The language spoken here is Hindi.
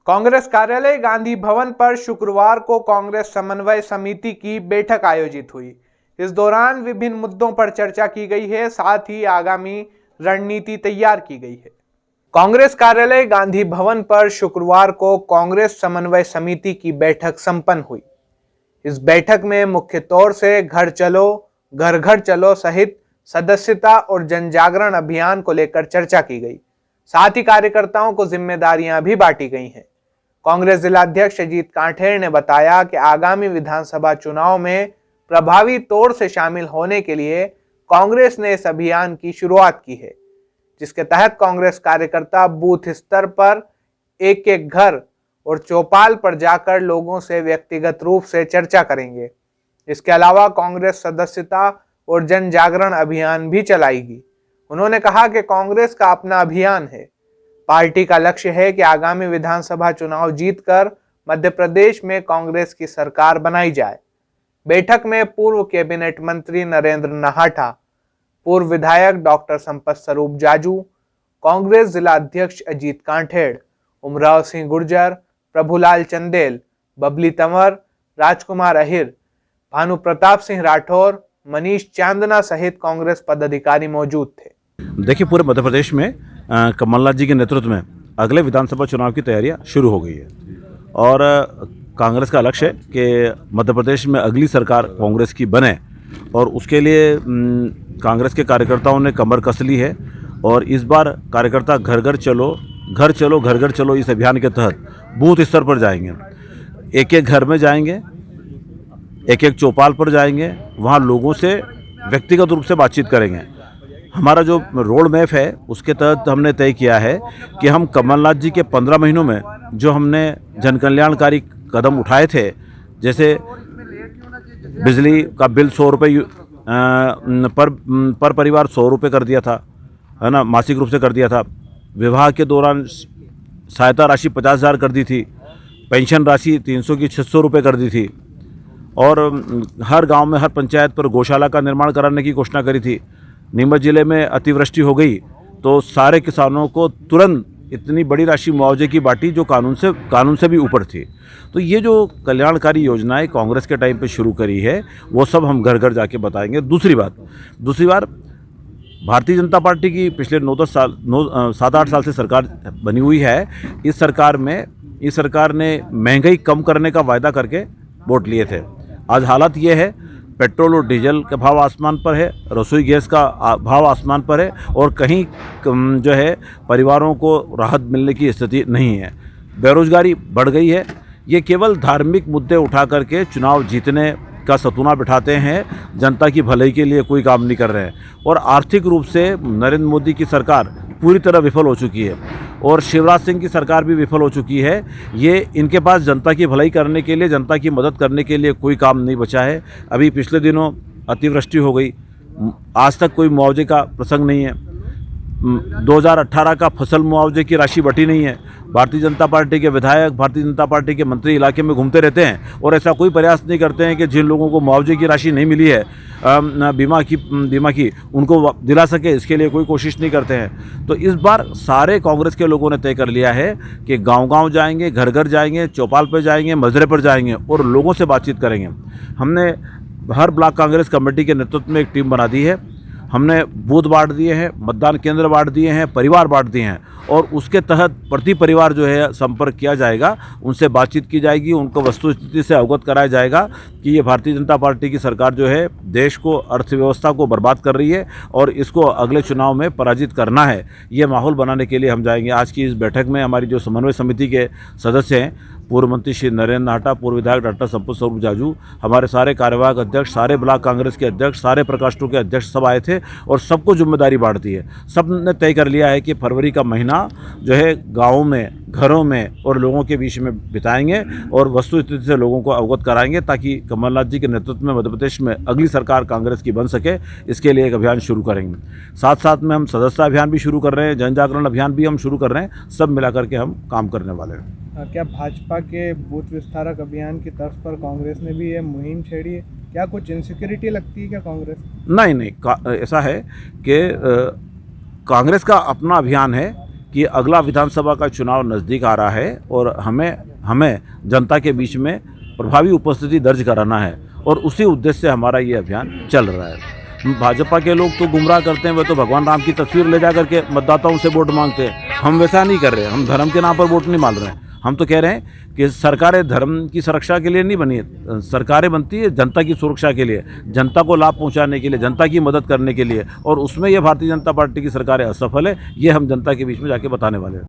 कांग्रेस कार्यालय गांधी भवन पर शुक्रवार को कांग्रेस समन्वय समिति की बैठक आयोजित हुई। इस दौरान विभिन्न मुद्दों पर चर्चा की गई है, साथ ही आगामी रणनीति तैयार की गई है। कांग्रेस कार्यालय गांधी भवन पर शुक्रवार को कांग्रेस समन्वय समिति की बैठक संपन्न हुई। इस बैठक में मुख्य तौर से घर चलो घर घर चलो सहित सदस्यता और जन जागरण अभियान को लेकर चर्चा की गई। साथ ही कार्यकर्ताओं को जिम्मेदारियां भी बांटी गई हैं। कांग्रेस जिलाध्यक्ष अजीत कांठेर ने बताया कि आगामी विधानसभा चुनाव में प्रभावी तौर से शामिल होने के लिए कांग्रेस ने इस अभियान की शुरुआत की है, जिसके तहत कांग्रेस कार्यकर्ता बूथ स्तर पर एक एक घर और चौपाल पर जाकर लोगों से व्यक्तिगत रूप से चर्चा करेंगे। इसके अलावा कांग्रेस सदस्यता और जन जागरण अभियान भी चलाएगी। उन्होंने कहा कि कांग्रेस का अपना अभियान है। पार्टी का लक्ष्य है कि आगामी विधानसभा चुनाव जीतकर मध्य प्रदेश में कांग्रेस की सरकार बनाई जाए। बैठक में पूर्व कैबिनेट मंत्री नरेंद्र नाहटा, पूर्व विधायक डॉक्टर संपत स्वरूप जाजू, कांग्रेस जिला अध्यक्ष अजीत कांठेर, उमराव सिंह गुर्जर, प्रभुलाल चंदेल, बबली तंवर, राजकुमार अहिर, भानु प्रताप सिंह राठौर, मनीष चांदना सहित कांग्रेस पदाधिकारी मौजूद थे। देखिए, पूरे मध्य प्रदेश में कमलनाथ जी के नेतृत्व में अगले विधानसभा चुनाव की तैयारियां शुरू हो गई है और कांग्रेस का लक्ष्य है कि मध्य प्रदेश में अगली सरकार कांग्रेस की बने और उसके लिए कांग्रेस के कार्यकर्ताओं ने कमर कस ली है। और इस बार कार्यकर्ता घर घर चलो इस अभियान के तहत बूथ स्तर पर जाएंगे, एक एक घर में जाएंगे, एक एक चौपाल पर जाएंगे, वहाँ लोगों से व्यक्तिगत रूप से बातचीत करेंगे। हमारा जो रोड मैप है उसके तहत हमने तय किया है कि हम कमलनाथ जी के 15 महीनों में जो हमने जन कल्याणकारी कदम उठाए थे, जैसे बिजली का बिल 100 रुपये पर परिवार 100 रुपये कर दिया था, है ना, मासिक रूप से कर दिया था। विवाह के दौरान सहायता राशि 50,000 कर दी थी, पेंशन राशि 300 की 600 रुपये कर दी थी और हर गांव में हर पंचायत पर गौशाला का निर्माण कराने की घोषणा करी थी। नीमच जिले में अतिवृष्टि हो गई तो सारे किसानों को तुरंत इतनी बड़ी राशि मुआवजे की बांटी जो कानून से भी ऊपर थी। तो ये जो कल्याणकारी योजनाएं कांग्रेस के टाइम पे शुरू करी है वो सब हम घर घर जाके बताएंगे। दूसरी बार भारतीय जनता पार्टी की पिछले 7-8 साल से सरकार बनी हुई है। इस सरकार ने महंगाई कम करने का वायदा करके वोट लिए थे। आज हालत ये है, पेट्रोल और डीजल का भाव आसमान पर है, रसोई गैस का भाव आसमान पर है और कहीं जो है परिवारों को राहत मिलने की स्थिति नहीं है। बेरोजगारी बढ़ गई है। ये केवल धार्मिक मुद्दे उठा करके चुनाव जीतने का सतूना बिठाते हैं, जनता की भलाई के लिए कोई काम नहीं कर रहे हैं। और आर्थिक रूप से नरेंद्र मोदी की सरकार पूरी तरह विफल हो चुकी है और शिवराज सिंह की सरकार भी विफल हो चुकी है। ये इनके पास जनता की भलाई करने के लिए, जनता की मदद करने के लिए कोई काम नहीं बचा है। अभी पिछले दिनों अतिवृष्टि हो गई, आज तक कोई मुआवजे का प्रसंग नहीं है। 2018 का फसल मुआवजे की राशि बटी नहीं है। भारतीय जनता पार्टी के विधायक, भारतीय जनता पार्टी के मंत्री इलाके में घूमते रहते हैं और ऐसा कोई प्रयास नहीं करते हैं कि जिन लोगों को मुआवजे की राशि नहीं मिली है बीमा की उनको दिला सके, इसके लिए कोई कोशिश नहीं करते हैं। तो इस बार सारे कांग्रेस के लोगों ने तय कर लिया है कि गांव-गांव जाएंगे, घर घर जाएंगे, चौपाल पर जाएंगे, मजरे पर जाएंगे और लोगों से बातचीत करेंगे। हमने हर ब्लॉक कांग्रेस कमेटी के नेतृत्व में एक टीम बना दी है। हमने बूथ बांट दिए हैं, मतदान केंद्र बांट दिए हैं, परिवार बांट दिए हैं और उसके तहत प्रति परिवार जो है संपर्क किया जाएगा, उनसे बातचीत की जाएगी, उनको वस्तुस्थिति से अवगत कराया जाएगा कि ये भारतीय जनता पार्टी की सरकार जो है देश को, अर्थव्यवस्था को बर्बाद कर रही है और इसको अगले चुनाव में पराजित करना है। ये माहौल बनाने के लिए हम जाएंगे। आज की इस बैठक में हमारी जो समन्वय समिति के सदस्य हैं, पूर्व मंत्री श्री नरेंद्र नाहटा, पूर्व विधायक डॉक्टर संपत स्वरूप जाजू, हमारे सारे कार्यवाहक अध्यक्ष, सारे ब्लॉक कांग्रेस के अध्यक्ष, सारे प्रकोष्ठों के अध्यक्ष सब आए थे और सबको जिम्मेदारी बांट दी है। सब ने तय कर लिया है कि फरवरी का महीना जो है गाँव में, घरों में और लोगों के बीच में बिताएंगे और वस्तुस्थिति से लोगों को अवगत कराएंगे ताकि कमलनाथ जी के नेतृत्व में मध्य प्रदेश में अगली सरकार कांग्रेस की बन सके। इसके लिए एक अभियान शुरू करेंगे। साथ साथ में हम सदस्यता अभियान भी शुरू कर रहे हैं, जन जागरण अभियान भी हम शुरू कर रहे हैं। सब मिलाकर के हम काम करने वाले हैं। क्या भाजपा के बूथ विस्तारक अभियान की तर्ज पर कांग्रेस ने भी ये मुहिम छेड़ी है? क्या कुछ इनसिक्योरिटी लगती है क्या कांग्रेस? नहीं, ऐसा है कि कांग्रेस का अपना अभियान है कि अगला विधानसभा का चुनाव नज़दीक आ रहा है और हमें जनता के बीच में प्रभावी उपस्थिति दर्ज कराना है और उसी उद्देश्य से हमारा ये अभियान चल रहा है। भाजपा के लोग तो गुमराह करते हैं, वे तो भगवान राम की तस्वीर ले जा करके मतदाताओं से वोट मांगते हैं। हम वैसा नहीं कर रहे, हम धर्म के नाम पर वोट नहीं मांग रहे हैं। हम तो कह रहे हैं कि सरकारें धर्म की सुरक्षा के लिए नहीं बनी है, सरकारें बनती है जनता की सुरक्षा के लिए, जनता को लाभ पहुंचाने के लिए, जनता की मदद करने के लिए, और उसमें ये भारतीय जनता पार्टी की सरकारें असफल है। ये हम जनता के बीच में जाके बताने वाले हैं।